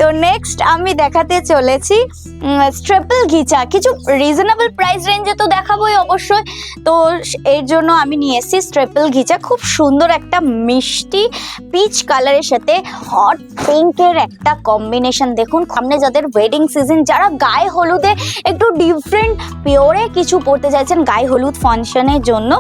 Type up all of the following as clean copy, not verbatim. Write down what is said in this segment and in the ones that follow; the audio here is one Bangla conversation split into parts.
তো নেক্সট আমি দেখাতে চলেছি ট্রিপল ঘিচা, কিছু রিজনেবল প্রাইস রেঞ্জে তো দেখাবোই অবশ্যই। তো এর জন্য আমি নিয়ে এসেছি ট্রিপল ঘিচা, খুব সুন্দর একটা মিষ্টি পিচ কালারের সাথে হট পিঙ্কের একটা কম্বিনেশন। দেখুন সামনে যাদের ওয়েডিং সিজন, যারা গায়ে হলুদে একটু ডিফারেন্ট পিওরে কিছু পরতে চাইছেন গায়ে হলুদ ফাংশনের জন্য,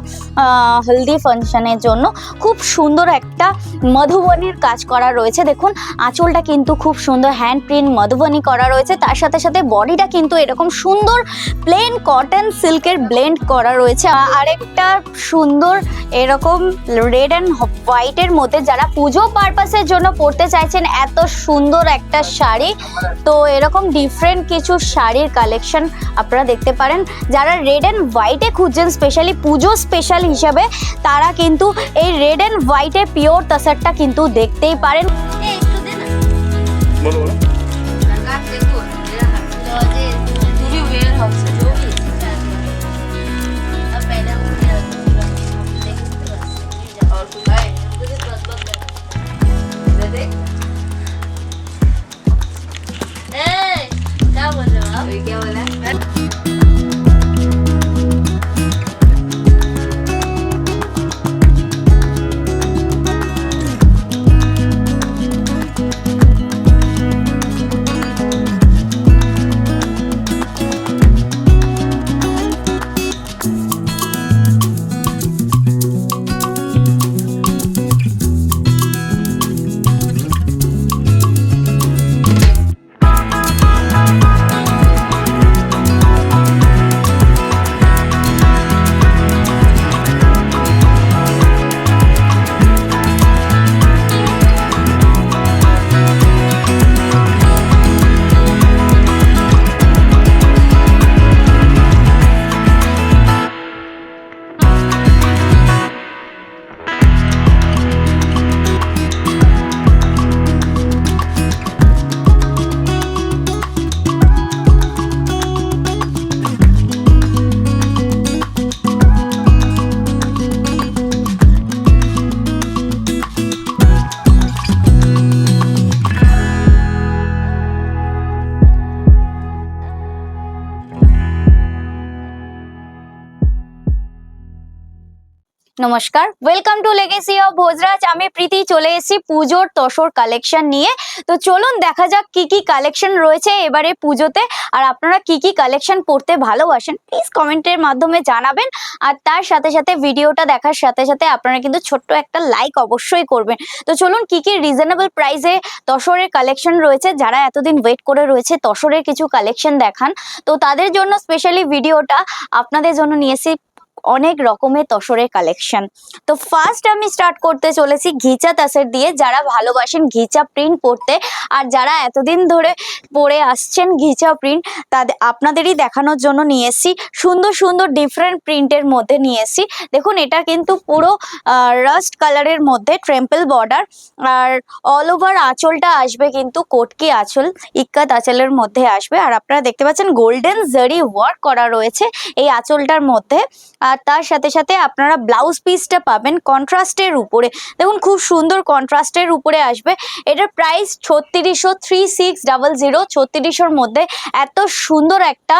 হলদি ফাংশনের জন্য, খুব সুন্দর একটা মধুবনীর কাজ করা রয়েছে। দেখুন আঁচলটা কিন্তু খুব সুন্দর হ্যান্ড প্রিন্ট মধুবনী করা রয়েছে, তার সাথে সাথে বডিটা কিন্তু এরকম সুন্দর প্লেন কটন সিল্কের ব্লেন্ড করা রয়েছে। আরেকটা সুন্দর এরকম রেড অ্যান্ড হোয়াইটের মধ্যে যারা পুজো পারপাসের জন্য পরতে চাইছেন এত সুন্দর একটা শাড়ি, তো এরকম ডিফারেন্ট কিছু শাড়ির কালেকশন আপনারা দেখতে পারেন। যারা রেড অ্যান্ড হোয়াইটে খুঁজছেন স্পেশালি পুজো স্পেশাল হিসাবে, তারা কিন্তু এই রেড অ্যান্ড হোয়াইটের পিওর তাসারটা কিন্তু দেখতেই পারেন। क्या बोला? নমস্কার, welcome to legacy of Bhojraj. আমি প্রীতি চলে এসেছি পুজোর তসর কালেকশন নিয়ে। তো চলুন দেখা যাক কি কি কালেকশন রয়েছে এবারে পুজোতে, আর আপনারা কি কি কালেকশন পড়তে ভালোবাসেন প্লিজ কমেন্টের মাধ্যমে জানাবেন। আর তার সাথে সাথে ভিডিওটা দেখার সাথে সাথে আপনারা কিন্তু ছোট্ট একটা লাইক অবশ্যই করবেন। তো চলুন কি কি রিজনেবল প্রাইসে তসরের কালেকশন রয়েছে, যারা এতদিন ওয়েট করে রয়েছে তসরের কিছু কালেকশন দেখান, তো তাদের জন্য স্পেশালি ভিডিওটা আপনাদের জন্য নিয়ে এসেছি অনেক রকমের তসরের কালেকশন। তো ফার্স্ট আমি স্টার্ট করতে চলেছি ঘিচা তাসের দিয়ে। যারা ভালোবাসেন ঘিচা প্রিন্ট পরতে, আর যারা এতদিন ধরে পরে আসছেন ঘিচা প্রিন্ট, তাদের আপনাদেরই দেখানোর জন্য নিয়ে এসেছি সুন্দর সুন্দর ডিফারেন্ট প্রিন্টের মধ্যে নিয়ে এসেছি। দেখুন এটা কিন্তু পুরো রাস্ট কালারের মধ্যে ট্রেম্পল বর্ডার, আর অল ওভার আঁচলটা আসবে কিন্তু কোটকি আঁচল, ইক্কাত আঁচলের মধ্যে আসবে। আর আপনারা দেখতে পাচ্ছেন গোল্ডেন জারি ওয়ার্ক করা রয়েছে এই আঁচলটার মধ্যে। আর তার সাথে সাথে আপনারা ব্লাউজ পিসটা পাবেন কন্ট্রাস্টের উপরে। দেখুন খুব সুন্দর কন্ট্রাস্টের উপরে আসবে। এটার প্রাইস 3600, 3600 মধ্যে এত সুন্দর একটা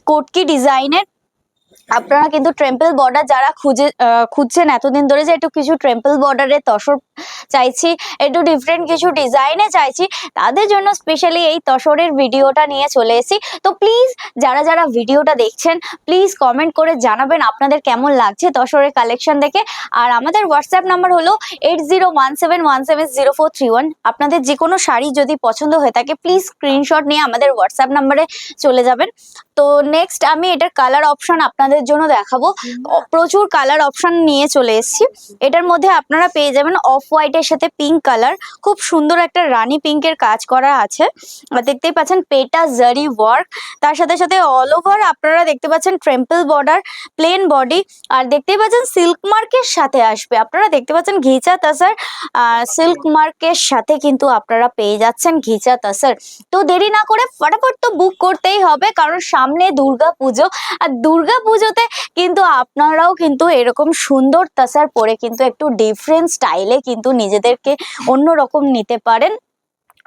কোটকি ডিজাইনের আপনারা কিন্তু ট্রেম্পল বর্ডার যারা খুঁজছেন এতদিন ধরে যে একটু কিছু ট্রেম্পল বর্ডারের তসর চাইছি, একটু ডিফারেন্ট কিছু ডিজাইনে চাইছি, তাদের জন্য স্পেশালি এই তসরের ভিডিওটা নিয়ে চলে এসেছি। তো প্লিজ যারা যারা ভিডিওটা দেখছেন প্লিজ কমেন্ট করে জানাবেন আপনাদের কেমন লাগছে তসরের কালেকশন দেখে। আর আমাদের হোয়াটসঅ্যাপ নাম্বার হলো 8017170431। আপনাদের যে কোনো শাড়ি যদি পছন্দ হয়ে থাকে প্লিজ স্ক্রিনশট নিয়ে আমাদের হোয়াটসঅ্যাপ নাম্বারে চলে যাবেন। তো নেক্সট আমি এটার কালার অপশন আপনাদের জন্য দেখাবো। প্রচুর কালার অপশন নিয়ে চলে এসেছি। এটার মধ্যে আপনারা পেয়ে যাবেন অফ হোয়াইটের সাথে পিঙ্ক কালার, খুব সুন্দর একটা রানী পিঙ্কের কাজ করা আছে, দেখতেই পাচ্ছেন পেটা জারি ওয়ার্ক, তার সাথে সাথে অল ওভার আপনারা দেখতে পাচ্ছেন ট্রেম্পল বর্ডার, প্লেন বডি, আর দেখতেই পাচ্ছেন সিল্ক মার্কের সাথে আসবে। আপনারা দেখতে পাচ্ছেন ঘিচা তাসার সিল্ক মার্কের সাথে কিন্তু আপনারা পেয়ে যাচ্ছেন ঘিচা তাসার। তো দেরি না করে ফটাফট তো বুক করতেই হবে, কারণ সামনে দুর্গা পুজো, আর দুর্গা পুজোতে কিন্তু আপনারাও কিন্তু এরকম সুন্দর তাসার পরে কিন্তু একটু ডিফারেন্ট স্টাইলে কিন্তু নিজেদেরকে অন্যরকম নিতে পারেন।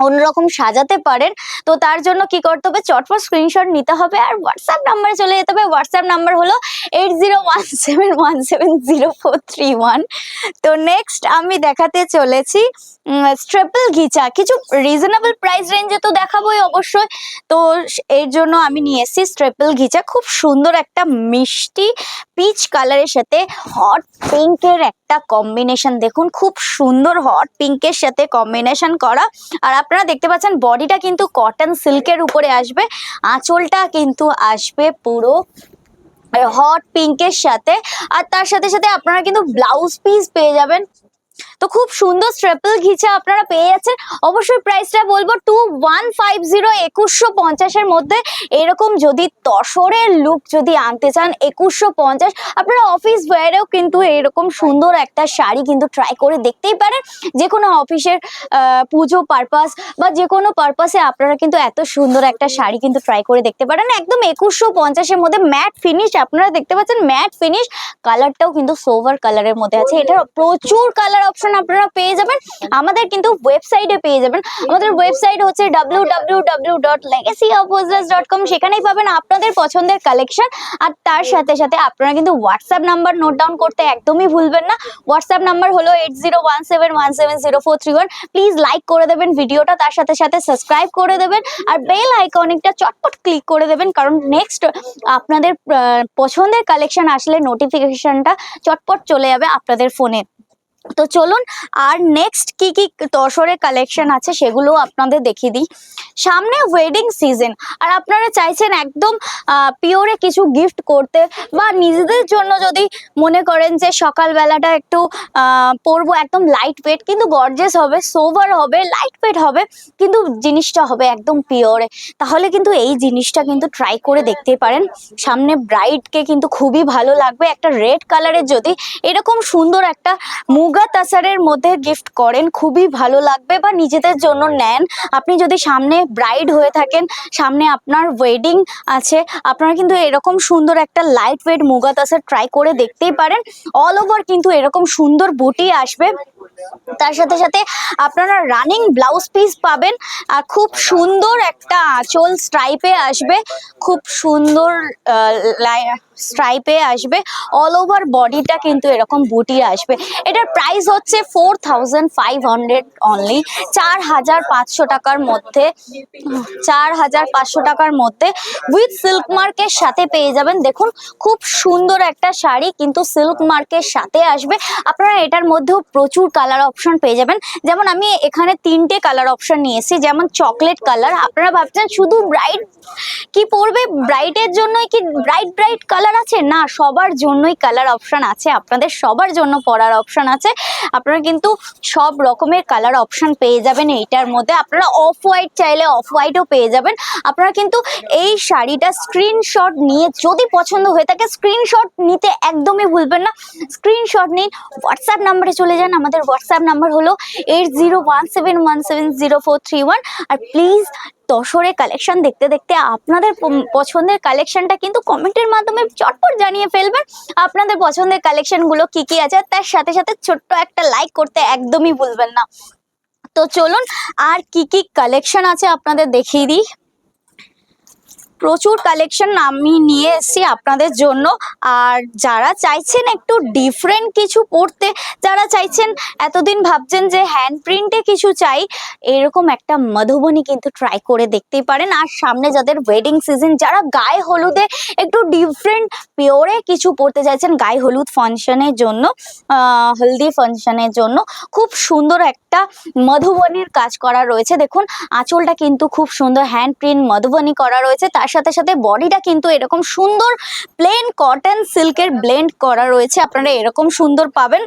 অন্যরকম সাজাতে পারেন। তো তার জন্য কি করতে হবে, চটপট স্ক্রিনশট নিতে হবে আর হোয়াটসঅ্যাপ নাম্বারে চলে যেতে হবে। হোয়াটসঅ্যাপ নাম্বার হলো 8017170431। তো নেক্সট আমি দেখাতে চলেছি ট্রিপল ঘিচা। কিছু রিজনেবল প্রাইস রেঞ্জে তো দেখাবোই অবশ্যই। তো এর জন্য আমি নিয়ে এসেছি ট্রিপল ঘিচা, খুব সুন্দর একটা মিষ্টি পিচ কালারের সাথে হট পিঙ্কের একটা কম্বিনেশন। দেখুন খুব সুন্দর হট পিঙ্কের সাথে কম্বিনেশন করা। আর আপনারা দেখতে পাচ্ছেন বডিটা কিন্তু কটন সিল্কের উপরে আসবে, আঁচলটা কিন্তু আসবে পুরো হট পিঙ্কের সাথে। আর তার সাথে সাথে আপনারা কিন্তু ব্লাউজ পিস পেয়ে যাবেন। তো খুব সুন্দর ট্রিপল ঘিচা আপনারা পেয়ে যাচ্ছেন। অবশ্যই প্রাইসটা বলবো 2150, 2150 মধ্যে। এরকম যদি তসরের লুক যদি আনতে চান 2150, আপনারা অফিস ওয়্যারেও কিন্তু এরকম সুন্দর একটা শাড়ি কিন্তু ট্রাই করে দেখতেই পারেন। যে কোনো অফিসের পুজো পারপাস বা যে কোনো পারপাসে আপনারা কিন্তু এত সুন্দর একটা শাড়ি কিন্তু ট্রাই করে দেখতে পারেন। একদম 2150 মধ্যে ম্যাট ফিনিশ আপনারা দেখতে পাচ্ছেন, ম্যাট ফিনিশ। কালারটাও কিন্তু সোভার কালারের মধ্যে আছে। এটার প্রচুর কালার অপশন আপনারা পেয়ে যাবেন। আমাদের কিন্তু ওয়েবসাইটে পেয়ে যাবেন। আমাদের ওয়েবসাইট হচ্ছে www.legacyofbhojraj.com। সেখানেই পাবেন আপনাদের পছন্দের কালেকশন। আর তার সাথে সাথে আপনারা কিন্তু হোয়াটসঅ্যাপ নাম্বার নোট ডাউন করতে একদমই ভুলবেন না। হোয়াটসঅ্যাপ নাম্বার হলো 8017170431। প্লিজ লাইক করে দেবেন ভিডিওটা, তার সাথে সাথে সাবস্ক্রাইব করে দেবেন আর বেল আইকনটা চটপট ক্লিক করে দেবেন, কারণ নেক্সট আপনাদের পছন্দের কালেকশন আসলে নোটিফিকেশনটা চটপট চলে যাবে আপনাদের ফোনে। তো চলুন আর নেক্সট কি কি তসরের কালেকশন আছে সেগুলো আপনাদের দেখিয়ে দিই। সামনে ওয়েডিং সিজন, আর আপনারা চাইছেন একদম পিওরে কিছু গিফট করতে, বা নিজেদের জন্য যদি মনে করেন যে সকালবেলাটা একটু পরবো, একদম লাইট ওয়েট কিন্তু গর্জিয়াস হবে, সোভার হবে, লাইট ওয়েট হবে, কিন্তু জিনিসটা হবে একদম পিওরে, তাহলে কিন্তু এই জিনিসটা কিন্তু ট্রাই করে দেখতে পারেন। সামনে ব্রাইডকে কিন্তু খুবই ভালো লাগবে। একটা রেড কালারের যদি এরকম সুন্দর একটা মুগা তাসারের মধ্যে গিফট করেন খুবই ভালো লাগবে, বা নিজেদের জন্য নেন। আপনি যদি সামনে ব্রাইড হয়ে থাকেন, সামনে আপনার ওয়েডিং আছে, আপনারা কিন্তু এরকম সুন্দর একটা লাইট ওয়েট মুগা তাসার ট্রাই করে দেখতেই পারেন। অল ওভার কিন্তু এরকম সুন্দর বুটি আসবে। তার সাথে সাথে আপনারা রানিং ব্লাউজ পিস পাবেন। আর খুব সুন্দর একটা আঁচল স্ট্রাইপে আসবে, খুব সুন্দর স্ট্রাইপে আসবে। অল ওভার বডিটা কিন্তু এরকম বুটি আসবে। এটার প্রাইস হচ্ছে 4500 অনলি, 4500 টাকার মধ্যে, 4500 টাকার মধ্যে উইথ সিল্ক মার্কের সাথে পেয়ে যাবেন। দেখুন খুব সুন্দর একটা শাড়ি কিন্তু সিল্ক মার্কের সাথে আসবে। আপনারা এটার মধ্যেও প্রচুর কালার অপশন পেয়ে যাবেন। যেমন আমি এখানে 3টে কালার অপশন নিয়েছি, যেমন চকলেট কালার। আপনারা ভাবছেন শুধু ব্রাইড কি পরবে, ব্রাইডের জন্যই কি ব্রাইট কালার আছে? না, সবার জন্যই কালার অপশন আছে, আপনাদের সবার জন্য পরার অপশন আছে। আপনারা কিন্তু সব রকমের কালার অপশন পেয়ে যাবেন এইটার মধ্যে। আপনারা অফ হোয়াইট চাইলে অফ হোয়াইটও পেয়ে যাবেন। আপনারা কিন্তু এই শাড়িটা স্ক্রিনশট নিয়ে যদি পছন্দ হয়ে থাকে, স্ক্রিনশট নিতে একদমই ভুলবেন না। স্ক্রিনশট নিন, হোয়াটসঅ্যাপ নাম্বারে চলে যান। আমাদের হোয়াটসঅ্যাপ নাম্বার হলো 8017170431। আর প্লিজ তসরের কালেকশন দেখতে দেখতে আপনাদের পছন্দের কালেকশনটা কিন্তু কমেন্টের মাধ্যমে চটপট জানিয়ে ফেলবেন। আপনাদের পছন্দের কালেকশন গুলো কি কি আছে, তার সাথে সাথে ছোট্ট একটা লাইক করতে একদমই ভুলবেন না। তো চলুন আর কি কি কালেকশন আছে আপনাদের দেখিয়ে দিই। প্রচুর কালেকশন আমি নিয়ে এসেছি আপনাদের জন্য। আর যারা চাইছেন একটু ডিফারেন্ট কিছু পড়তে, যারা চাইছেন এতদিন ভাবছেন যে হ্যান্ড প্রিন্টে কিছু চাই, এরকম একটা মধুবনী কিন্তু ট্রাই করে দেখতেই পারেন। আর সামনে যাদের ওয়েডিং সিজন, যারা গায়ে হলুদে একটু ডিফারেন্ট পিওরে কিছু পড়তে চাইছেন গায়ে হলুদ ফাংশনের জন্য, হলদি ফাংশনের জন্য, খুব সুন্দর একটা মধুবনীর কাজ করা রয়েছে। দেখুন আঁচলটা কিন্তু খুব সুন্দর হ্যান্ড প্রিন্ট মধুবনী করা রয়েছে। তার সাথে সাথে বডিটা কিন্তু এরকম সুন্দর প্লেন কটন সিল্কের ব্লেন্ড করা রয়েছে, আপনারা এরকম সুন্দর পাবেন।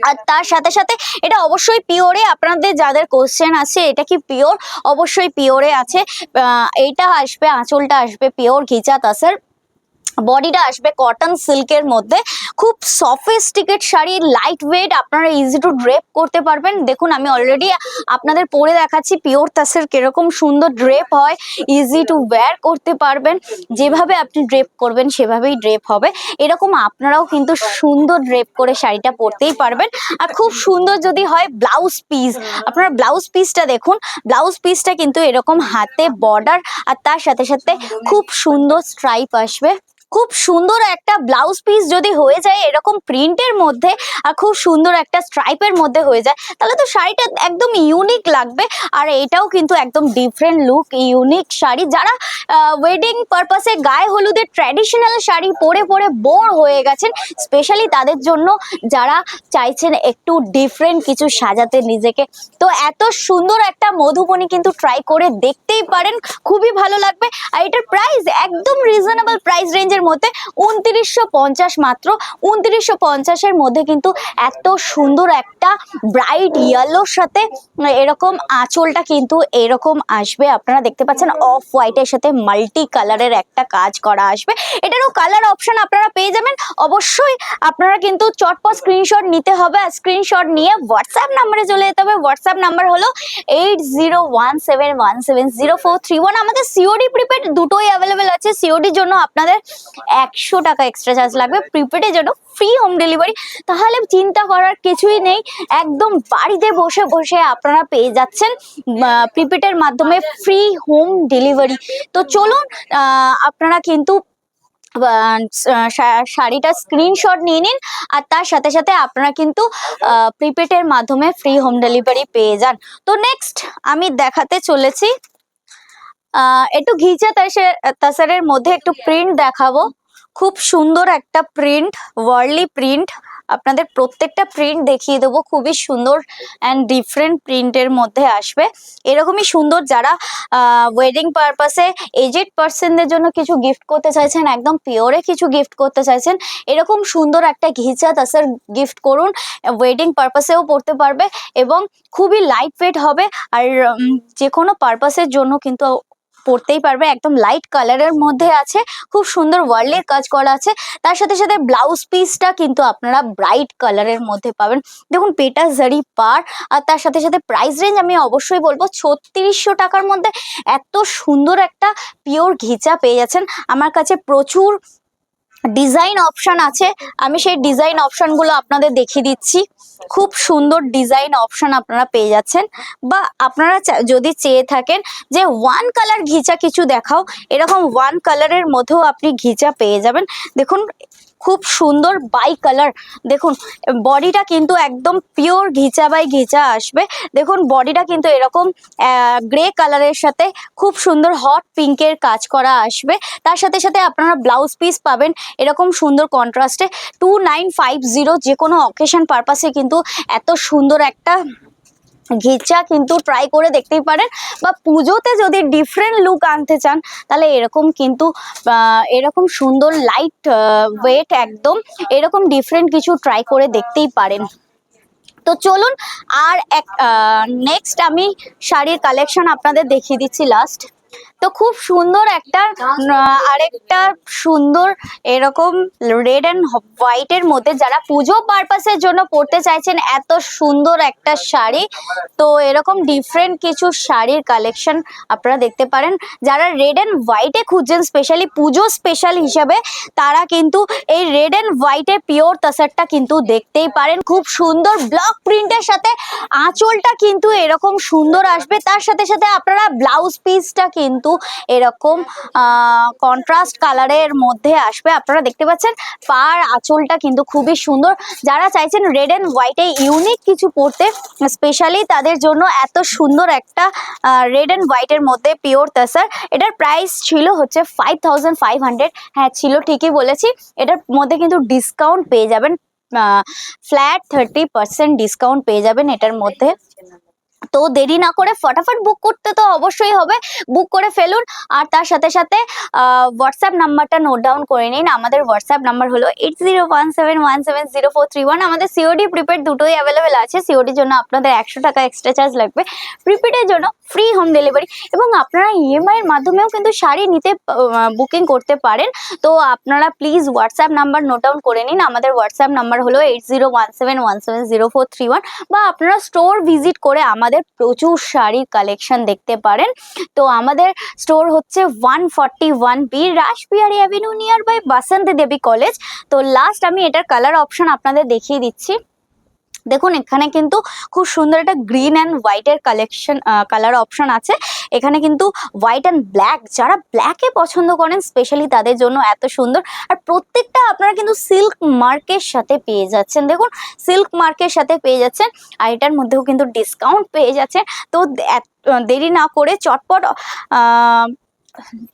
আর তার সাথে সাথে এটা অবশ্যই পিওরে। আপনাদের যাদের কোশ্চেন আছে এটা কি পিওর, অবশ্যই পিওরে আছে। এইটা আসবে, আঁচলটা আসবে পিওর ঘিচা তাসের। বডিটা আসবে কটন সিল্কের মধ্যে, খুব সফিস্টিকেট শাড়ি, লাইট ওয়েট, আপনারা ইজি টু ড্রেপ করতে পারবেন। দেখুন আমি অলরেডি আপনাদের পরে দেখাচ্ছি পিওর তাসের কিরকম সুন্দর ড্রেপ হয়, ইজি টু ওয়্যার করতে পারবেন, যেভাবে আপনি ড্রেপ করবেন সেভাবেই ড্রেপ হবে। এরকম আপনারাও কিন্তু সুন্দর ড্রেপ করে শাড়িটা পরতেই পারবেন। আর খুব সুন্দর যদি হয় ব্লাউজ পিস, আপনারা ব্লাউজ পিসটা দেখুন, ব্লাউজ পিসটা কিন্তু এরকম হাতে বর্ডার, আর তার সাথে সাথে খুব সুন্দর স্ট্রাইপ আসবে। খুব সুন্দর একটা ব্লাউজ পিস যদি হয়ে যায় এরকম প্রিন্টের মধ্যে আর খুব সুন্দর একটা স্ট্রাইপের মধ্যে হয়ে যায়, তাহলে তো শাড়িটা একদম ইউনিক লাগবে। আর এটাও কিন্তু একদম ডিফারেন্ট লুক, ইউনিক শাড়ি। যারা ওয়েডিং পারপাসে গায়ে হলুদের ট্র্যাডিশনাল শাড়ি পরে পরে বোর হয়ে গেছেন, স্পেশালি তাদের জন্য যারা চাইছেন একটু ডিফারেন্ট কিছু সাজাতে নিজেকে, তো এত সুন্দর একটা মধুবনী কিন্তু ট্রাই করে দেখতেই পারেন, খুবই ভালো লাগবে। আর এটার প্রাইস একদম রিজনেবল প্রাইস রেঞ্জের মধ্যে, 2950 মাত্র। 2950-এর মধ্যে কিন্তু এত সুন্দর একটা ব্রাইট ইয়েলোর সাথে এরকম আঁচলটা কিন্তু এরকম আসবে, আপনারা দেখতে পাচ্ছেন অফ হোয়াইটের সাথে মাল্টি কালারের একটা কাজ করা আসবে। এটারও কালার অপশন আপনারা পেয়ে যাবেন। অবশ্যই আপনারা কিন্তু চটপট স্ক্রিনশট নিতে হবে, আর স্ক্রিনশট নিয়ে হোয়াটসঅ্যাপ নাম্বারে চলে যেতে হবে। হোয়াটসঅ্যাপ নাম্বার হলো 8017170431। আমাদের সিওডি প্রিপেড দুটোই অ্যাভেলেবেল আছে। সিওডির জন্য আপনাদের 100 টাকা এক্সট্রা চার্জ লাগবে, প্রিপেডের জন্য ফ্রি হোম ডেলিভারি। তাহলে চিন্তা করার কিছুই নেই, একদম বাড়িতে বসে বসে আপনারা পেয়ে যাচ্ছেন প্রিপেডের মাধ্যমে ফ্রি হোম ডেলিভারি। তো চলুন আপনারা কিন্তু শাড়িটা স্ক্রিনশট নিয়ে নিন, আর তার সাথে সাথে আপনারা কিন্তু প্রিপেডের মাধ্যমে ফ্রি হোম ডেলিভারি পেয়ে যান। তো নেক্সট আমি দেখাতে চলেছি একটু ঘিচা তাসারের মধ্যে একটু প্রিন্ট দেখাবো। খুব সুন্দর একটা প্রিন্ট, ওয়ার্লি প্রিন্ট, আপনাদের প্রত্যেকটা প্রিন্ট দেখিয়ে দেবো, খুবই সুন্দর অ্যান্ড ডিফারেন্ট প্রিন্টের মধ্যে আসবে। এরকমই সুন্দর যারা ওয়েডিং পারপাসে এজেড পার্সনদের জন্য কিছু গিফট করতে চাইছেন, একদম পিওরে কিছু গিফট করতে চাইছেন, এরকম সুন্দর একটা ঘিচা তাসার গিফট করুন। ওয়েডিং পারপাসেও পড়তে পারবে এবং খুবই লাইট ওয়েট হবে, আর যে কোনো পারপাসের জন্য কিন্তু পরতেই পারবে। একদম লাইট কালারের মধ্যে আছে, খুব সুন্দর ওয়ার্লের কাজ করা আছে। তার সাথে সাথে ব্লাউজ পিসটা কিন্তু আপনারা ব্রাইট কালারের মধ্যে পাবেন। দেখুন পেটা জারি পার, আর তার সাথে সাথে প্রাইস রেঞ্জ আমি অবশ্যই বলবো 3600 টাকার মধ্যে এত সুন্দর একটা পিওর ঘিচা পেয়ে যাচ্ছেন। আমার কাছে প্রচুর ডিজাইন অপশন আছে, আমি সেই ডিজাইন অপশনগুলো আপনাদের দেখিয়ে দিচ্ছি। খুব সুন্দর ডিজাইন অপশন আপনারা পেয়ে যাচ্ছেন, বা আপনারা যদি চেয়ে থাকেন যে ওয়ান কালার ঘিচা কিছু দেখাও, এরকম ওয়ান কালারের মধ্যেও আপনি ঘিচা পেয়ে যাবেন। দেখুন খুব সুন্দর বাই কালার, দেখুন বডিটা কিন্তু একদম পিওর ঘিচা বাই ঘিচা আসবে। দেখুন বডিটা কিন্তু এরকম গ্রে কালারের সাথে খুব সুন্দর হট পিঙ্কের কাজ করা আসবে। তার সাথে সাথে আপনারা ব্লাউজ পিস পাবেন এরকম সুন্দর কন্ট্রাস্টে। 2950, যে কোনো অকেশন পারপাসে কিন্তু এত সুন্দর একটা ঘিচা কিন্তু ট্রাই করে দেখতেই পারেন, বা পুজোতে যদি ডিফারেন্ট লুক আনতে চান তাহলে এরকম কিন্তু এরকম সুন্দর লাইট ওয়েট একদম এরকম ডিফারেন্ট কিছু ট্রাই করে দেখতেই পারেন। তো চলুন আর নেক্সট আমি শাড়ির কালেকশন আপনাদের দেখিয়ে দিচ্ছি লাস্ট। তো খুব সুন্দর একটা আরেকটা সুন্দর এরকম রেড অ্যান্ড হোয়াইটের মধ্যে যারা পুজো পারপাসের জন্য পরতে চাইছেন এত সুন্দর একটা শাড়ি, তো এরকম ডিফারেন্ট কিছু শাড়ির কালেকশন আপনারা দেখতে পারেন। যারা রেড অ্যান্ড হোয়াইটে খুঁজছেন স্পেশালি পুজো স্পেশাল হিসাবে, তারা কিন্তু এই রেড অ্যান্ড হোয়াইটের পিওর তাসারটা কিন্তু দেখতেই পারেন। খুব সুন্দর ব্লক প্রিন্টের সাথে আঁচলটা কিন্তু এরকম সুন্দর আসবে, তার সাথে সাথে আপনারা ব্লাউজ পিসটা কিন্তু এরকম কন্ট্রাস্ট কালারের মধ্যে আসবে। আপনারা দেখতে পাচ্ছেন পার আঁচলটা কিন্তু খুবই সুন্দর। যারা চাইছেন রেড অ্যান্ড হোয়াইটে ইউনিক কিছু পরতে, স্পেশালি তাদের জন্য এত সুন্দর একটা রেড অ্যান্ড হোয়াইটের মধ্যে পিওর তাসার। এটার প্রাইস ছিল হচ্ছে 5500। হ্যাঁ ছিল, ঠিকই বলেছি। এটার মধ্যে কিন্তু ডিসকাউন্ট পেয়ে যাবেন, ফ্ল্যাট 30% ডিসকাউন্ট পেয়ে যাবেন এটার মধ্যে। তো দেরি না করে ফটাফট বুক করতে তো অবশ্যই হবে, বুক করে ফেলুন। আর তার সাথে সাথে হোয়াটসঅ্যাপ নাম্বারটা নোট ডাউন করে নিন। আমাদের হোয়াটসঅ্যাপ নাম্বার হলো 8017170431। আমাদের সিওডি প্রিপেড দুটোই অ্যাভেলেবেল আছে। সিওডির জন্য আপনাদের 100 টাকা এক্সট্রা চার্জ লাগবে, প্রিপেডের জন্য ফ্রি হোম ডেলিভারি। এবং আপনারা ইএমআই এর মাধ্যমেও কিন্তু শাড়ি নিতে বুকিং করতে পারেন। তো আপনারা please WhatsApp number note down করে নিন। আমাদের হোয়াটসঅ্যাপ নাম্বার হলো 8017170431, বা আপনারা স্টোর ভিজিট করে আমাদের প্রচুর শাড়ির কালেকশন দেখতে পারেন। তো আমাদের স্টোর হচ্ছে 141B Rashbehari avenue, near by Basanti Debi college. তো লাস্ট আমি এটার কালার অপশন আপনাদের দেখিয়ে দিচ্ছি। দেখুন এখানে কিন্তু খুব সুন্দর একটা গ্রিন অ্যান্ড হোয়াইটের কালেকশন কালার অপশন আছে। এখানে কিন্তু হোয়াইট অ্যান্ড ব্ল্যাক, যারা ব্ল্যাকে পছন্দ করেন স্পেশালি তাদের জন্য এত সুন্দর। আর প্রত্যেকটা আপনারা কিন্তু সিল্ক মার্কের সাথে পেয়ে যাচ্ছেন। দেখুন সিল্ক মার্কের সাথে পেয়ে যাচ্ছেন, আর এটার মধ্যেও কিন্তু ডিসকাউন্ট পেয়ে যাচ্ছেন। তো দেরি না করে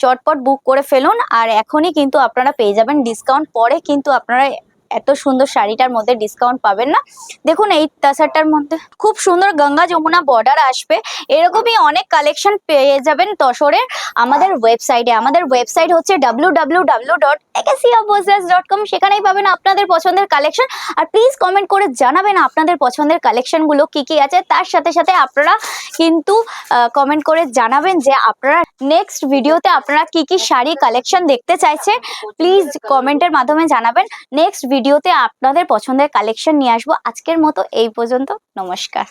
চটপট বুক করে ফেলুন, আর এখনই কিন্তু আপনারা পেয়ে যাবেন ডিসকাউন্ট। পরে কিন্তু আপনারা এত সুন্দর শাড়িটার মধ্যে ডিসকাউন্ট পাবেন না। দেখুন এই তাসারটার মধ্যে খুব সুন্দর গঙ্গা যমুনা বর্ডার আসবে, এরকমই অনেক কালেকশন পেয়ে যাবেন তসরের আমাদের ওয়েবসাইটে। আমাদের ওয়েবসাইট হচ্ছে www.legacyofbojras.com। সেখানেই পাবেন আপনাদের পছন্দের কালেকশন। আর প্লিজ কমেন্ট করে জানাবেন আপনাদের পছন্দের কালেকশনগুলো কি কি আছে। তার সাথে সাথে আপনারা কিন্তু কমেন্ট করে জানাবেন যে আপনারা নেক্সট ভিডিওতে আপনারা কি কি শাড়ি কালেকশন দেখতে চাইছেন। প্লিজ কমেন্টের মাধ্যমে জানাবেন। নেক্সট ভিডিওতে আপনাদের পছন্দের কালেকশন নিয়ে আসবো। আজকের মতো এই পর্যন্ত, নমস্কার।